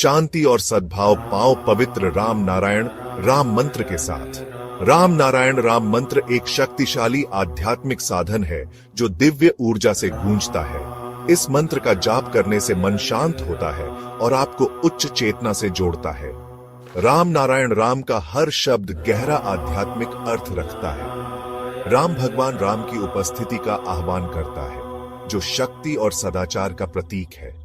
शांति और सद्भाव पाओ पवित्र राम नारायण राम मंत्र के साथ। राम नारायण राम मंत्र एक शक्तिशाली आध्यात्मिक साधन है जो दिव्य ऊर्जा से गूंजता है। इस मंत्र का जाप करने से मन शांत होता है और आपको उच्च चेतना से जोड़ता है। राम नारायण राम का हर शब्द गहरा आध्यात्मिक अर्थ रखता है। राम भगवान राम की उपस्थिति का आह्वान करता है, जो शक्ति और सदाचार का प्रतीक है।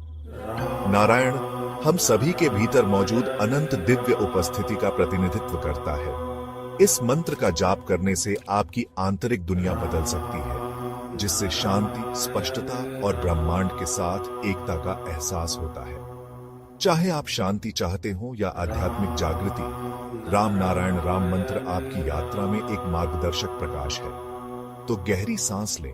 नारायण हम सभी के भीतर मौजूद अनंत दिव्य उपस्थिति का प्रतिनिधित्व करता है। इस मंत्र का जाप करने से आपकी आंतरिक दुनिया बदल सकती है, जिससे शांति, स्पष्टता और ब्रह्मांड के साथ एकता का एहसास होता है। चाहे आप शांति चाहते हो या आध्यात्मिक जागृति, राम नारायण राम मंत्र आपकी यात्रा में एक मार्गदर्शक प्रकाश है। तो गहरी सांस लें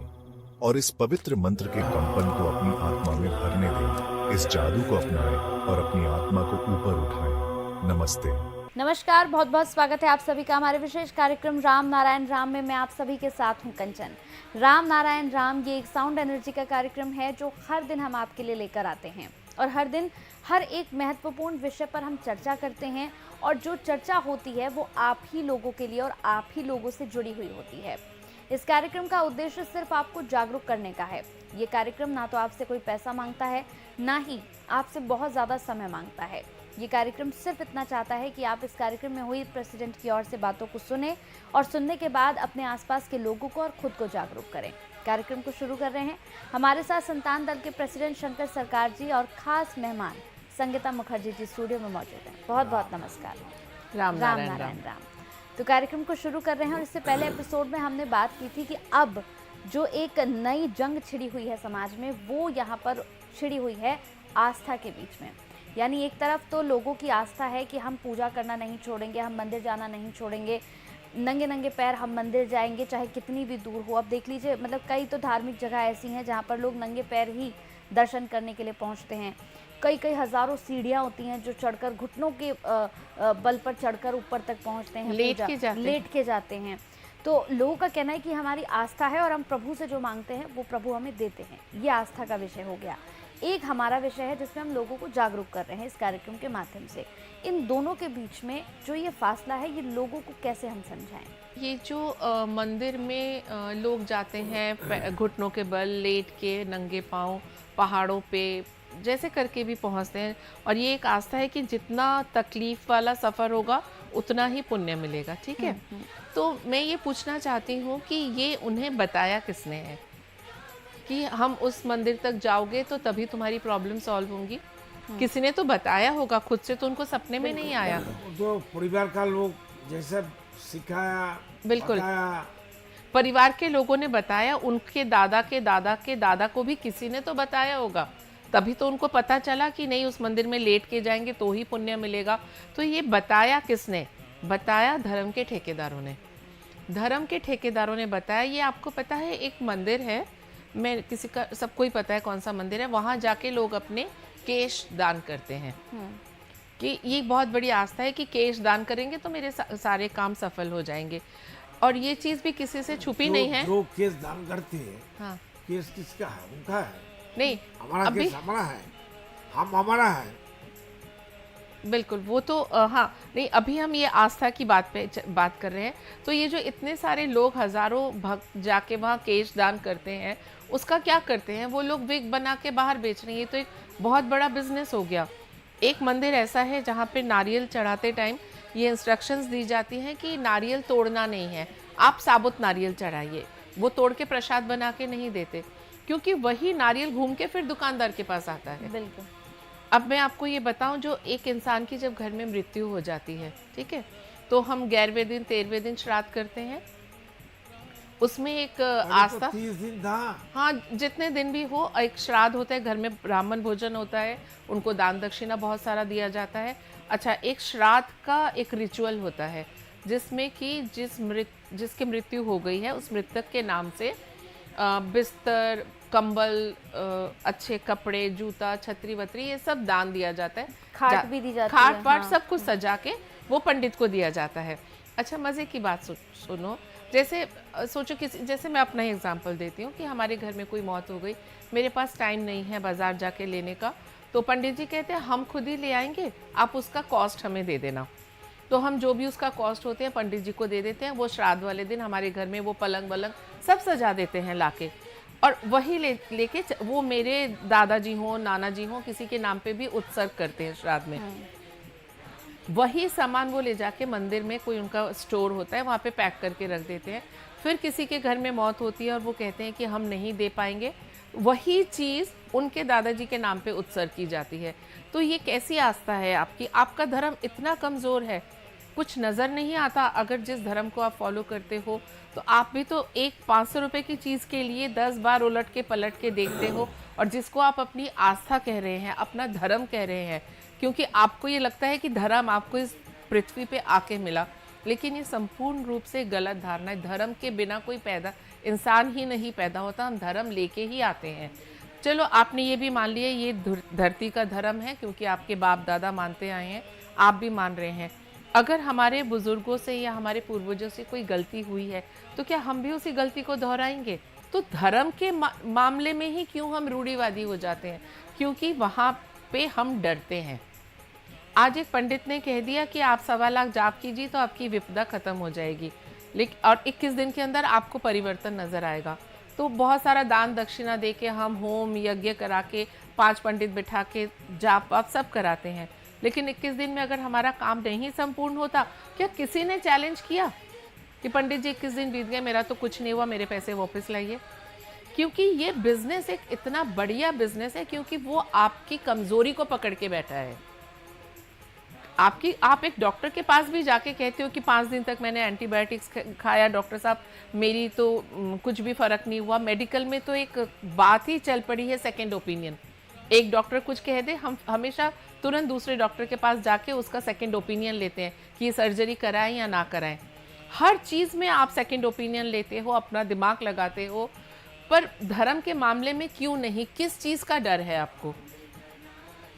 और इस पवित्र मंत्र के कंपन को अपनी आत्मा में भरने दें। इस जादू को अपनाएं और अपनी आत्मा को ऊपर उठाएं। नमस्ते। नमस्कार, बहुत बहुत स्वागत है आप सभी का हमारे विशेष कार्यक्रम राम नारायण राम में। मैं आप सभी के साथ हूं कंचन। राम नारायण राम ये एक साउंड एनर्जी का कार्यक्रम है जो हर दिन हम आपके लिए लेकर आते हैं और हर दिन हर एक महत्वपूर्ण विषय पर हम चर्चा करते हैं और जो चर्चा होती है वो आप ही लोगों के लिए और आप ही लोगों से जुड़ी हुई होती है। इस कार्यक्रम का उद्देश्य सिर्फ आपको जागरूक करने का है। ये कार्यक्रम ना तो आपसे कोई पैसा मांगता है, ना ही आपसे बहुत ज़्यादा समय मांगता है। ये कार्यक्रम सिर्फ इतना चाहता है कि आप इस कार्यक्रम में हुई प्रेसिडेंट की ओर से बातों को सुने और सुनने के बाद अपने आसपास के लोगों को और खुद को जागरूक करें। कार्यक्रम को शुरू कर रहे हैं। हमारे साथ संतान दल के प्रेसिडेंट शंकर सरकार जी और खास मेहमान संगीता मुखर्जी जी स्टूडियो में मौजूद हैं। बहुत बहुत नमस्कार। राम नारायण राम। तो कार्यक्रम को शुरू कर रहे हैं और इससे पहले एपिसोड में हमने बात की थी कि अब जो एक नई जंग छिड़ी हुई है समाज में, वो यहाँ पर छिड़ी हुई है आस्था के बीच में। यानी एक तरफ तो लोगों की आस्था है कि हम पूजा करना नहीं छोड़ेंगे, हम मंदिर जाना नहीं छोड़ेंगे, नंगे नंगे पैर हम मंदिर जाएंगे चाहे कितनी भी दूर हो। अब देख लीजिए, मतलब कई तो धार्मिक जगह ऐसी हैं जहाँ पर लोग नंगे पैर ही दर्शन करने के लिए पहुँचते हैं। कई हज़ारों सीढ़ियाँ होती हैं जो चढ़कर घुटनों के बल पर चढ़कर ऊपर तक पहुँचते हैं, लेट के जाते हैं। तो लोगों का कहना है कि हमारी आस्था है और हम प्रभु से जो मांगते हैं वो प्रभु हमें देते हैं। ये आस्था का विषय हो गया। एक हमारा विषय है जिसमें हम लोगों को जागरूक कर रहे हैं इस कार्यक्रम के माध्यम से। इन दोनों के बीच में जो ये फासला है, ये लोगों को कैसे हम समझाएं? ये जो मंदिर में लोग जाते हैं घुटनों के बल, लेट के, नंगे पांव, पहाड़ों पे जैसे करके भी पहुंचते हैं, और ये एक आस्था है कि जितना तकलीफ वाला सफ़र होगा उतना ही पुण्य मिलेगा। ठीक है। तो मैं ये पूछना चाहती हूँ कि ये उन्हें बताया किसने है कि हम उस मंदिर तक जाओगे तो तभी तुम्हारी प्रॉब्लम सॉल्व होंगी? किसी ने तो बताया होगा, खुद से तो उनको सपने में नहीं आया। तो परिवार का लोग जैसे सिखाया, बिल्कुल परिवार के लोगों ने बताया, उनके दादा के दादा के दादा को भी किसी ने तो बताया होगा, तभी तो उनको पता चला कि नहीं उस मंदिर में लेट के जाएंगे तो ही पुण्य मिलेगा। तो ये बताया किसने? बताया धर्म के ठेकेदारों ने। धर्म के ठेकेदारों ने बताया। ये आपको पता है, एक मंदिर है, मैं किसी का सबको ही पता है कौन सा मंदिर है, वहाँ जाके लोग अपने केश दान करते हैं कि ये बहुत बड़ी आस्था है कि केश दान करेंगे तो मेरे सारे काम सफल हो जाएंगे। और ये चीज़ भी किसी से छुपी नहीं है। जो केश दान करते हैं, हाँ, केश किसका है? उनका है नहीं, हमारा अभी केस हमारा है, हम हमारा है। बिल्कुल, वो तो हाँ, नहीं, अभी हम ये आस्था की बात कर रहे हैं। तो ये जो इतने सारे लोग, हजारों भक्त जाके वहाँ केश दान करते हैं, उसका क्या करते हैं? वो लोग विग बना के बाहर बेच रहे हैं। ये तो एक बहुत बड़ा बिजनेस हो गया। एक मंदिर ऐसा है जहाँ पे नारियल चढ़ाते टाइम ये इंस्ट्रक्शंस दी जाती हैं कि नारियल तोड़ना नहीं है, आप साबुत नारियल चढ़ाइए। वो तोड़ के प्रसाद बना के नहीं देते, क्योंकि वही नारियल घूम के फिर दुकानदार के पास आता है। बिल्कुल। अब मैं आपको ये बताऊं, जो एक इंसान की जब घर में मृत्यु हो जाती है, ठीक है, तो हम 11वें दिन 13वें दिन श्राद्ध करते हैं। उसमें एक आस्था, 30 दिन था। हाँ, जितने दिन भी हो, एक श्राद्ध होता है, घर में ब्राह्मण भोजन होता है, उनको दान दक्षिणा बहुत सारा दिया जाता है। अच्छा, एक श्राद्ध का एक रिचुअल होता है जिसमें कि जिसकी मृत्यु हो गई है उस मृतक के नाम से बिस्तर, कंबल, अच्छे कपड़े, जूता, छतरी वतरी, ये सब दान दिया जाता है। खाट भी दी जाती है। खाट वाट सब कुछ सजा के वो पंडित को दिया जाता है। अच्छा, मज़े की बात सुनो, जैसे सोचो जैसे मैं अपना एग्जांपल देती हूँ कि हमारे घर में कोई मौत हो गई, मेरे पास टाइम नहीं है बाज़ार जाके लेने का, तो पंडित जी कहते हैं हम खुद ही ले आएंगे, आप उसका कॉस्ट हमें दे देना। तो हम जो भी उसका कॉस्ट होते हैं पंडित जी को दे देते हैं। वो श्राद्ध वाले दिन हमारे घर में वो पलंग वलंग सब सजा देते हैं लाके, और वही लेके वो मेरे दादाजी हो, नाना जी हो, किसी के नाम पे भी उत्सर्ग करते हैं श्राद्ध में। वही सामान वो ले जाके मंदिर में कोई उनका स्टोर होता है वहाँ पे पैक करके रख देते हैं। फिर किसी के घर में मौत होती है और वो कहते हैं कि हम नहीं दे पाएंगे, वही चीज़ उनके दादाजी के नाम पे उत्सर्ग की जाती है। तो ये कैसी आस्था है आपकी? आपका धर्म इतना कमज़ोर है, कुछ नज़र नहीं आता। अगर जिस धर्म को आप फॉलो करते हो तो आप भी तो एक 500 रुपये की चीज़ के लिए 10 बार उलट के पलट के देखते हो, और जिसको आप अपनी आस्था कह रहे हैं, अपना धर्म कह रहे हैं, क्योंकि आपको ये लगता है कि धर्म आपको इस पृथ्वी पे आके मिला, लेकिन ये संपूर्ण रूप से गलत धारणा है। धर्म के बिना कोई इंसान ही नहीं पैदा होता, हम धर्म लेके ही आते हैं। चलो आपने ये भी मान लिया ये धरती का धर्म है, क्योंकि आपके बाप दादा मानते आए हैं, आप भी मान रहे हैं। अगर हमारे बुजुर्गों से या हमारे पूर्वजों से कोई गलती हुई है तो क्या हम भी उसी गलती को दोहराएंगे? तो धर्म के मामले में ही क्यों हम रूढ़िवादी हो जाते हैं? क्योंकि वहाँ पे हम डरते हैं। आज एक पंडित ने कह दिया कि आप 1.25 लाख जाप कीजिए तो आपकी विपदा खत्म हो जाएगी, लेकिन और 21 दिन के अंदर आपको परिवर्तन नजर आएगा। तो बहुत सारा दान दक्षिणा दे के हम होम यज्ञ करा के 5 पंडित बिठा के जाप वाप सब कराते हैं, लेकिन 21 दिन में अगर हमारा काम नहीं संपूर्ण होता, क्या किसी ने चैलेंज किया कि पंडित जी 21 दिन बीत गए, मेरा तो कुछ नहीं हुआ, मेरे पैसे वापस लाइए? क्योंकि ये बिजनेस एक इतना बढ़िया बिजनेस है, क्योंकि वो आपकी कमजोरी को पकड़ के बैठा है। आप एक डॉक्टर के पास भी जाके कहते हो कि 5 दिन तक मैंने एंटीबायोटिक्स खाया, डॉक्टर साहब मेरी तो कुछ भी फर्क नहीं हुआ। मेडिकल में तो एक बात ही चल पड़ी है सेकंड ओपिनियन। एक डॉक्टर कुछ कह दे, हम हमेशा तुरंत दूसरे डॉक्टर के पास जाके उसका सेकंड ओपिनियन लेते हैं कि सर्जरी कराएं या ना कराएं। हर चीज़ में आप सेकंड ओपिनियन लेते हो, अपना दिमाग लगाते हो, पर धर्म के मामले में क्यों नहीं? किस चीज़ का डर है आपको?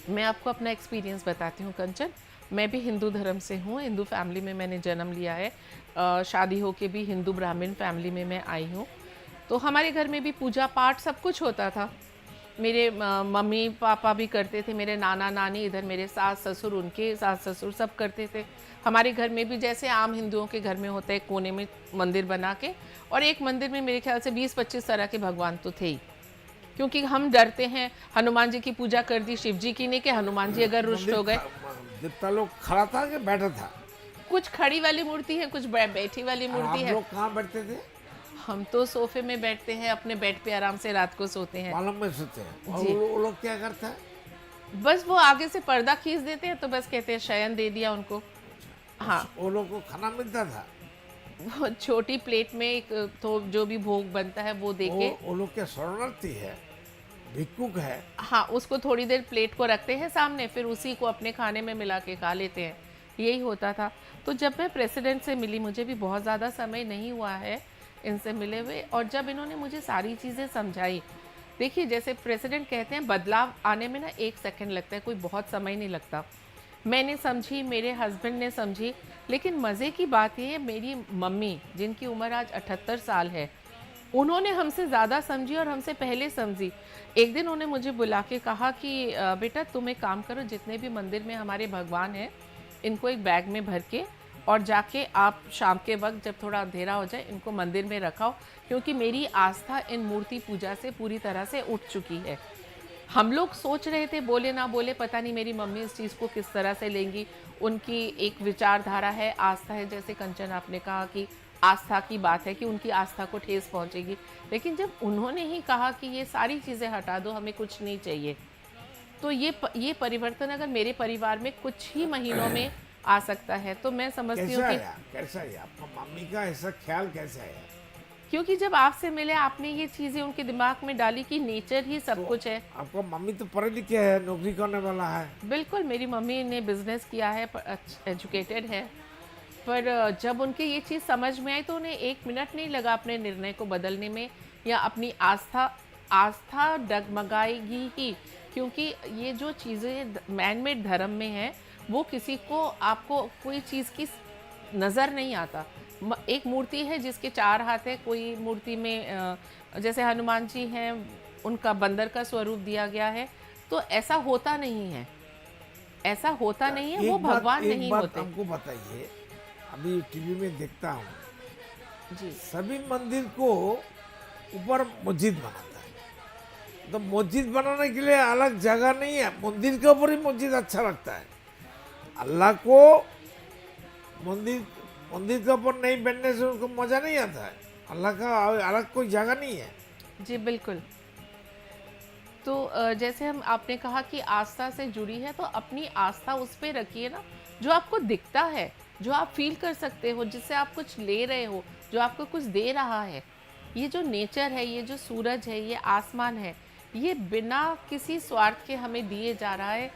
मैं आपको अपना एक्सपीरियंस बताती हूँ कंचन। मैं भी हिंदू धर्म से हूँ, हिंदू फैमिली में मैंने जन्म लिया है। शादी होके भी हिंदू ब्राह्मण फैमिली में मैं आई हूँ। तो हमारे घर में भी पूजा पाठ सब कुछ होता था। मेरे मम्मी पापा भी करते थे, मेरे नाना नानी, इधर मेरे सास ससुर, उनके सास ससुर सब करते थे। हमारे घर में भी जैसे आम हिंदुओं के घर में होता है, कोने में मंदिर बना के, और एक मंदिर में मेरे ख्याल से 20-25 तरह के भगवान तो थे ही, क्योंकि हम डरते हैं। हनुमान जी की पूजा कर दी, शिव जी की नहीं, कि हनुमान जी अगर रुष्ट हो गए। जितना लोग खड़ा था कि बैठा था? कुछ खड़ी वाली मूर्ति है, कुछ बैठी वाली मूर्ति है। आप लोग कहाँ बैठते थे? हम तो सोफे में बैठते हैं, अपने बेड पे आराम से रात को सोते हैं। मालूम में सोते हैं। और जी। वो लोग क्या करते हैं? बस वो आगे से पर्दा खींच देते हैं, तो बस कहते हैं शयन दे दिया उनको। हाँ, वो लोग को खाना मिलता था? वो छोटी प्लेट में एक तो जो भी भोग बनता है वो दे के। वो लोग क्या शरणार्थी है, भिक्षुक है? हाँ, उसको थोड़ी देर प्लेट को रखते हैं सामने, फिर उसी को अपने खाने में मिला के खा लेते हैं। यही होता था। तो जब मैं प्रेसिडेंट से मिली, मुझे भी बहुत ज़्यादा समय नहीं हुआ है इनसे मिले हुए, और जब इन्होंने मुझे सारी चीज़ें समझाई। देखिए, जैसे प्रेसिडेंट कहते हैं बदलाव आने में ना 1 सेकंड लगता है, कोई बहुत समय नहीं लगता। मैंने समझी, मेरे हस्बैंड ने समझी, लेकिन मज़े की बात ये है, मेरी मम्मी जिनकी उम्र आज 78 साल है, उन्होंने हमसे ज़्यादा समझी और हमसे पहले समझी। एक दिन उन्होंने मुझे बुला के कहा कि बेटा तुम एक काम करो, जितने भी मंदिर में हमारे भगवान हैं, इनको एक बैग में भर के और जाके आप शाम के वक्त जब थोड़ा अंधेरा हो जाए इनको मंदिर में रखाओ, क्योंकि मेरी आस्था इन मूर्ति पूजा से पूरी तरह से उठ चुकी है। हम लोग सोच रहे थे, बोले ना बोले, पता नहीं मेरी मम्मी इस चीज़ को किस तरह से लेंगी। उनकी एक विचारधारा है, आस्था है, जैसे कंचन आपने कहा कि आस्था की बात है कि उनकी आस्था को ठेस पहुंचेगी। लेकिन जब उन्होंने ही कहा कि ये सारी चीज़ें हटा दो, हमें कुछ नहीं चाहिए, तो ये परिवर्तन अगर मेरे परिवार में कुछ ही महीनों में आ सकता है, तो मैं समझती हूँ कि कैसा है आपका मम्मी का ऐसा ख्याल कैसे आया? क्योंकि जब आपसे मिले, आपने ये चीज़ें उनके दिमाग में डाली कि नेचर ही सब कुछ है। आपका मम्मी तो पढ़े लिखे है, नौकरी करने वाला है। बिल्कुल, मेरी मम्मी ने बिजनेस किया है, एजुकेटेड है, पर जब उनके ये चीज़ समझ में आई तो उन्हें 1 मिनट नहीं लगा अपने निर्णय को बदलने में, या अपनी आस्था डगमगाएगी ही, क्योंकि ये जो चीज़ें मैन मेड धर्म में है वो किसी को, आपको कोई चीज़ की नज़र नहीं आता। एक मूर्ति है जिसके 4 हाथ है, कोई मूर्ति में जैसे हनुमान जी हैं, उनका बंदर का स्वरूप दिया गया है, तो ऐसा होता नहीं है, ऐसा होता नहीं है, एक वो बात- भगवान एक नहीं बात होते। हमको बताइए, अभी टीवी में देखता हूँ जी सभी मंदिर को ऊपर मस्जिद बनाता है, तो मस्जिद बनाने के लिए अलग जगह नहीं है, मंदिर के ऊपर ही मस्जिद अच्छा लगता है। अल्लाह को मंदिर मंदिर के ऊपर नहीं बैठने से उनको मजा नहीं आता है। अल्लाह का अलग कोई जगह नहीं है। जी बिल्कुल। तो जैसे हम आपने कहा कि आस्था से जुड़ी है, तो अपनी आस्था उस पे रखिए ना जो आपको दिखता है, जो आप फील कर सकते हो, जिससे आप कुछ ले रहे हो, जो आपको कुछ दे रहा है। ये जो नेचर है, ये जो सूरज है, ये आसमान है, ये बिना किसी स्वार्थ के हमें दिए जा रहा है।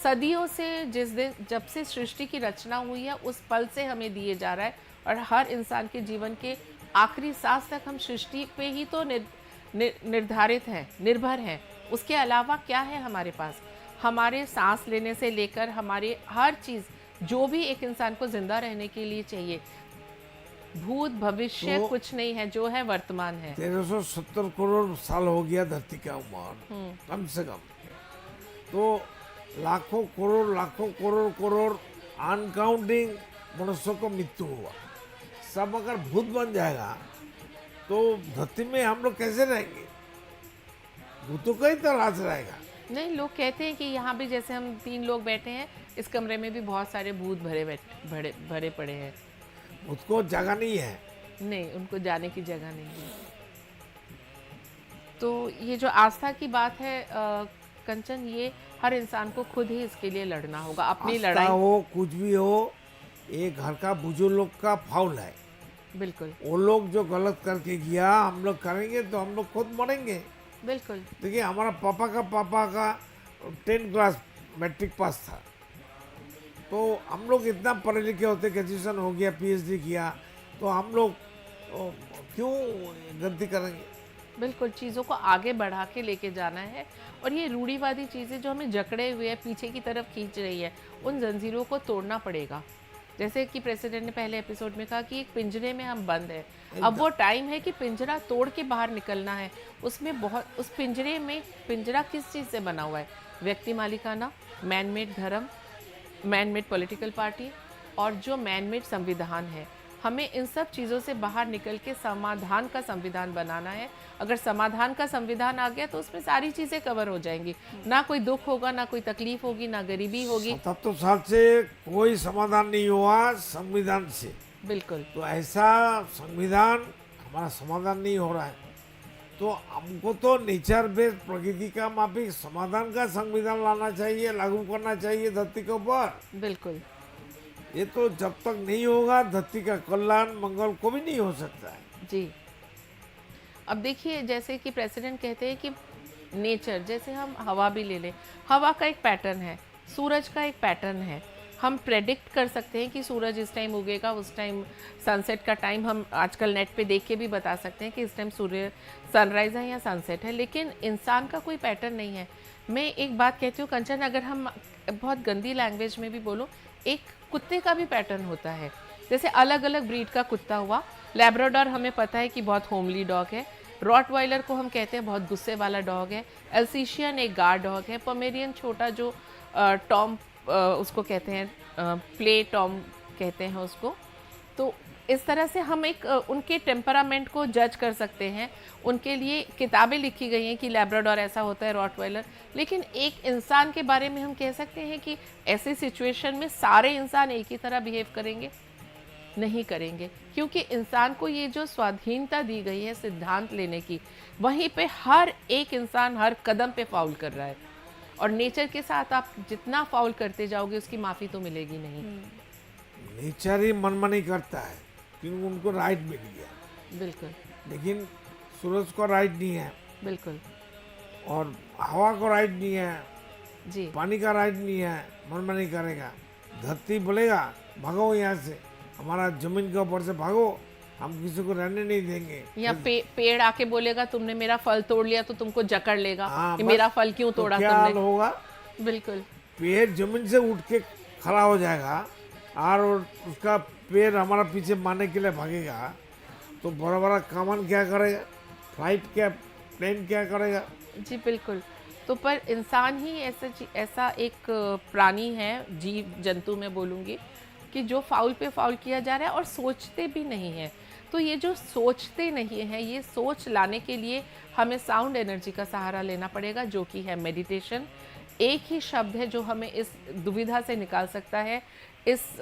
सदियों से, जिस दिन जब से सृष्टि की रचना हुई है उस पल से हमें दिए जा रहा है, और हर इंसान के जीवन के आखिरी सांस तक हम सृष्टि पे ही तो निर्धारित हैं, निर्भर हैं। उसके अलावा क्या है हमारे पास? हमारे सांस लेने से लेकर हमारे हर चीज़, जो भी एक इंसान को जिंदा रहने के लिए चाहिए, भूत भविष्य तो कुछ नहीं है, जो है वर्तमान है। 1370 करोड़ साल हो गया धरती का उम्र कम से कम, तो लाखों करोड़ करोड़ अनकाउंटिंग मनुष्यों को मृत्यु हुआ। सब अगर भूत बन जाएगा तो धरती में हम लोग कैसे रहेंगे? भूतों का ही तो राज रहेगा। नहीं, लोग कहते हैं कि यहाँ भी जैसे हम 3 लोग बैठे हैं, इस कमरे में भी बहुत सारे भूत भरे पड़े हैं। भूत को जगह नहीं है। नहीं, उनको जाने की जगह नहीं है। तो ये जो आस्था की बात है कंचन, ये हर इंसान को खुद ही इसके लिए लड़ना होगा, अपनी आस्था लड़ाई। हो कुछ भी हो, एक घर का बुजुर्ग लोग का फाउल है। बिल्कुल वो लोग जो गलत करके गया, हम लोग करेंगे तो हम लोग खुद मरेंगे। बिल्कुल। देखिए हमारा पापा का 10 क्लास मैट्रिक पास था, तो हम लोग इतना पढ़े लिखे होते, ग्रेजुएशन हो गया, पीएचडी किया, तो हम लोग क्यों गलती करेंगे? बिल्कुल, चीज़ों को आगे बढ़ा के लेके जाना है, और ये रूढ़िवादी चीज़ें जो हमें जकड़े हुए है, पीछे की तरफ खींच रही है, उन जंजीरों को तोड़ना पड़ेगा। जैसे कि प्रेसिडेंट ने पहले एपिसोड में कहा कि एक पिंजरे में हम बंद हैं, अब वो टाइम है कि पिंजरा तोड़ के बाहर निकलना है। उसमें बहुत, उस पिंजरे में, पिंजरा किस चीज़ से बना हुआ है? व्यक्ति मालिकाना, मैन मेड धर्म, मैन मेड पॉलिटिकल पार्टी, और जो मैन मेड संविधान है। हमें इन सब चीज़ों से बाहर निकल के समाधान का संविधान बनाना है। अगर समाधान का संविधान आ गया तो उसमें सारी चीज़ें कवर हो जाएंगी, ना कोई दुख होगा, ना कोई तकलीफ होगी, ना गरीबी होगी। 77 साल से कोई समाधान नहीं हुआ संविधान से, बिल्कुल तो ऐसा संविधान हमारा समाधान नहीं हो रहा है। तो हमको तो नेचर बेस्ड, प्रकृति का माफिक समाधान का संविधान लाना चाहिए, लागू करना चाहिए धरती के ऊपर। बिल्कुल। ये तो जब तक नहीं होगा, धरती का कल्याण मंगल को भी नहीं हो सकता है। जी, अब देखिए, जैसे कि प्रेसिडेंट कहते हैं कि नेचर, जैसे हम हवा भी ले लें, हवा का एक पैटर्न है, सूरज का एक पैटर्न है। हम प्रेडिक्ट कर सकते हैं कि सूरज इस टाइम उगेगा, उस टाइम सनसेट का टाइम हम आजकल नेट पे देख के भी बता सकते हैं कि इस टाइम सूर्य सनराइज है या सनसेट है, लेकिन इंसान का कोई पैटर्न नहीं है। मैं एक बात कहती हूँ कंचन, अगर हम बहुत गंदी लैंग्वेज में भी बोलो, एक कुत्ते का भी पैटर्न होता है। जैसे अलग अलग ब्रीड का कुत्ता हुआ, लैब्राडोर हमें पता है कि बहुत होमली डॉग है, रॉटवाइलर को हम कहते हैं बहुत गुस्से वाला डॉग है, एल्सीशियन एक गार्ड डॉग है, पोमेरियन छोटा जो टॉम उसको कहते हैं, प्ले टॉम कहते हैं उसको। तो इस तरह से हम एक उनके टेम्परामेंट को जज कर सकते हैं। उनके लिए किताबें लिखी गई हैं कि लैब्राडोर ऐसा होता है, रॉटवाइलर। लेकिन एक इंसान के बारे में हम कह सकते हैं कि ऐसी सिचुएशन में सारे इंसान एक ही तरह बिहेव करेंगे? नहीं करेंगे, क्योंकि इंसान को ये जो स्वाधीनता दी गई है सिद्धांत लेने की, वहीं पे हर एक इंसान हर कदम पे फाउल कर रहा है, और नेचर के साथ आप जितना फाउल करते जाओगे उसकी माफ़ी तो मिलेगी नहीं। नेचर ही मनमानी करता है क्योंकि उनको राइट मिल गया, बिल्कुल लेकिन सूरज को राइट नहीं है, बिल्कुल। और हवा को राइट नहीं है, जी पानी का राइट नहीं है, मनमानी करेगा। धरती बोलेगा भागो यहाँ से, हमारा जमीन के ऊपर से भागो, हम किसी को रहने नहीं देंगे। या पेड़ आके बोलेगा तुमने मेरा फल तोड़ लिया तो तुमको जकड़ लेगा, हाँ, कि बस। मेरा फल क्यों तो तोड़ा क्या हाल तुमने? होगा? बिल्कुल पेड़ जमीन से उठ के खड़ा हो जाएगा, और उसका पेड़ हमारा पीछे मारने के लिए भागेगा, तो बड़ा बड़ा कमान क्या करेगा, फ्लाइट क्या, प्लेन क्या करेगा? जी बिल्कुल। तो पर इंसान ही ऐसा एक प्राणी है, जीव जंतु मैं बोलूँगी, कि जो फाउल पे फाउल किया जा रहा है और सोचते भी नहीं है। तो ये जो सोचते नहीं हैं, ये सोच लाने के लिए हमें साउंड एनर्जी का सहारा लेना पड़ेगा, जो कि है मेडिटेशन। एक ही शब्द है जो हमें इस दुविधा से निकाल सकता है, इस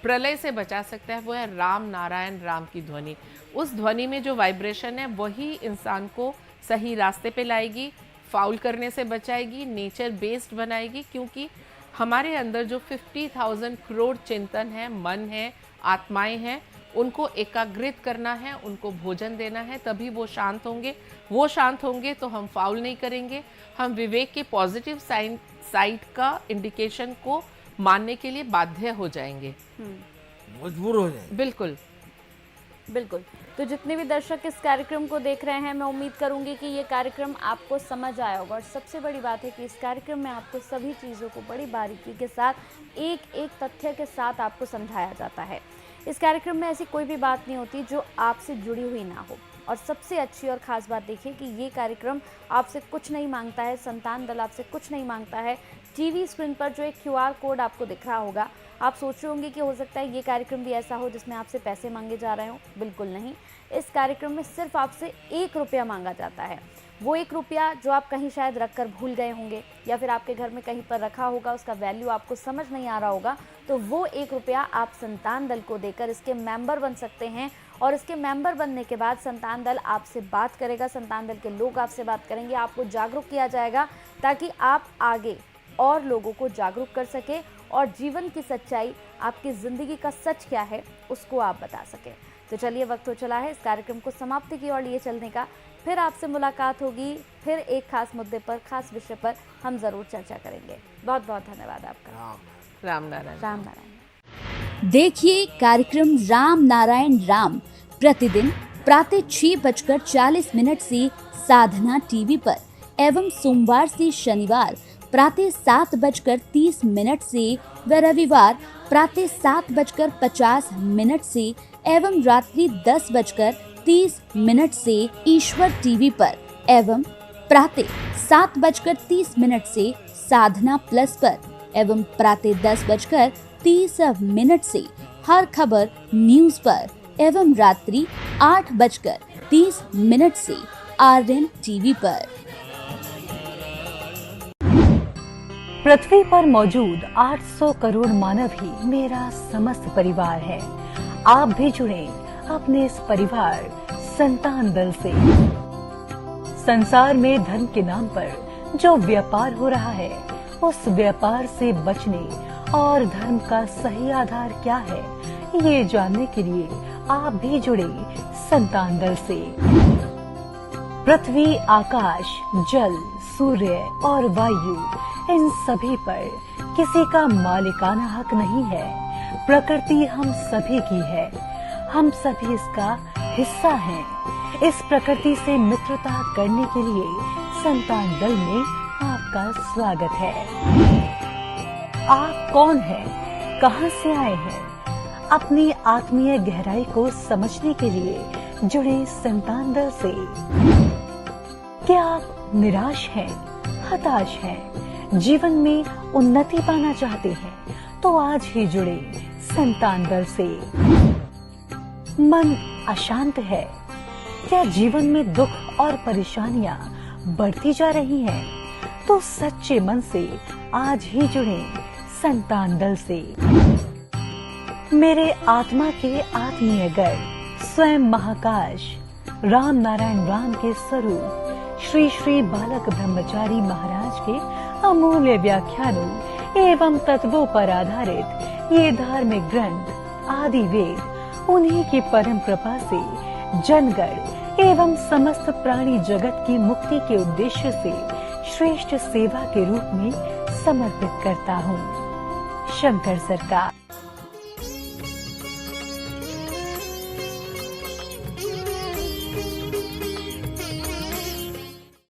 प्रलय से बचा सकता है, वो है राम नारायण राम की ध्वनि। उस ध्वनि में जो वाइब्रेशन है वही इंसान को सही रास्ते पे लाएगी, फाउल करने से बचाएगी, नेचर बेस्ड बनाएगी। क्योंकि हमारे अंदर जो 50,000 करोड़ चिंतन है, मन है, आत्माएं हैं, उनको एकाग्रित करना है, उनको भोजन देना है, तभी वो शांत होंगे। वो शांत होंगे तो हम फाउल नहीं करेंगे, हम विवेक के पॉजिटिव साइड का इंडिकेशन को मानने के लिए बाध्य हो जाएंगे, मजबूर हो जाएंगे। बिल्कुल बिल्कुल। तो जितने भी दर्शक इस कार्यक्रम को देख रहे हैं, मैं उम्मीद करूंगी कि ये कार्यक्रम आपको समझ आया होगा। और सबसे बड़ी बात है कि इस कार्यक्रम में आपको सभी चीज़ों को बड़ी बारीकी के साथ, एक एक तथ्य के साथ आपको समझाया जाता है। इस कार्यक्रम में ऐसी कोई भी बात नहीं होती जो आपसे जुड़ी हुई ना हो। और सबसे अच्छी और ख़ास बात देखिए कि ये कार्यक्रम आपसे कुछ नहीं मांगता है, संतान दल आपसे कुछ नहीं मांगता है। टीवी स्क्रीन पर जो एक QR कोड आपको दिख रहा होगा, आप सोच रहे होंगे कि हो सकता है ये कार्यक्रम भी ऐसा हो जिसमें आपसे पैसे मांगे जा रहे हों। बिल्कुल नहीं, इस कार्यक्रम में सिर्फ आपसे 1 रुपया मांगा जाता है। वो 1 रुपया जो आप कहीं शायद रख कर भूल गए होंगे, या फिर आपके घर में कहीं पर रखा होगा, उसका वैल्यू आपको समझ नहीं आ रहा होगा, तो वो 1 रुपया आप संतान दल को देकर इसके मेंबर बन सकते हैं। और इसके मेंबर बनने के बाद संतान दल आपसे बात करेगा, संतान दल के लोग आपसे बात करेंगे, आपको जागरूक किया जाएगा ताकि आप आगे और लोगों को जागरूक कर सके और जीवन की सच्चाई, आपकी ज़िंदगी का सच क्या है, उसको आप बता सकें। तो चलिए, वक्त हो चला है इस कार्यक्रम को समाप्ति की ओर लिए चलने का। फिर आपसे मुलाकात होगी, फिर एक खास मुद्दे पर, खास विषय पर हम ज़रूर चर्चा करेंगे। बहुत बहुत धन्यवाद आपका। राम नारायण। राम नारायण। देखिए कार्यक्रम राम नारायण राम प्रतिदिन प्रातः 6:40 से साधना टीवी पर, एवं सोमवार से शनिवार प्रातः 7:30 से व रविवार प्रातः 7:50 से एवं रात्रि 10:30 से ईश्वर टीवी पर, एवं प्रातः 7:30 से साधना प्लस पर, एवं प्रातः 10:30 से हर खबर न्यूज पर, एवं रात्रि 8:30 से RN टीवी पर। पृथ्वी पर मौजूद 800 करोड़ मानव ही मेरा समस्त परिवार है। आप भी जुड़े अपने इस परिवार संतान दल से। संसार में धर्म के नाम पर जो व्यापार हो रहा है, उस व्यापार से बचने और धर्म का सही आधार क्या है, ये जानने के लिए आप भी जुड़े संतान दल से। पृथ्वी, आकाश, जल, सूर्य और वायु, इन सभी पर किसी का मालिकाना हक नहीं है। प्रकृति हम सभी की है, हम सभी इसका हिस्सा हैं। इस प्रकृति से मित्रता करने के लिए संतान दल में आपका स्वागत है। आप कौन हैं? कहां से आए हैं? अपनी आत्मीय गहराई को समझने के लिए जुड़े संतान दल से। क्या आप निराश हैं, हताश हैं, जीवन में उन्नति पाना चाहते हैं, तो आज ही जुड़े संतान दल से। मन अशांत है, क्या जीवन में दुख और परेशानियां बढ़ती जा रही हैं, तो सच्चे मन से आज ही जुड़े संतान दल से। मेरे आत्मा के आत्मीय गर्व स्वयं महाकाश राम नारायण राम के स्वरूप श्री श्री बालक ब्रह्मचारी महाराज के अमूल्य व्याख्यानों एवं तत्वों पर आधारित ये धार्मिक ग्रंथ आदि वेद, उन्हीं की परम कृपा से जनगण एवं समस्त प्राणी जगत की मुक्ति के उद्देश्य से श्रेष्ठ सेवा के रूप में समर्पित करता हूँ। शंकर सरकार।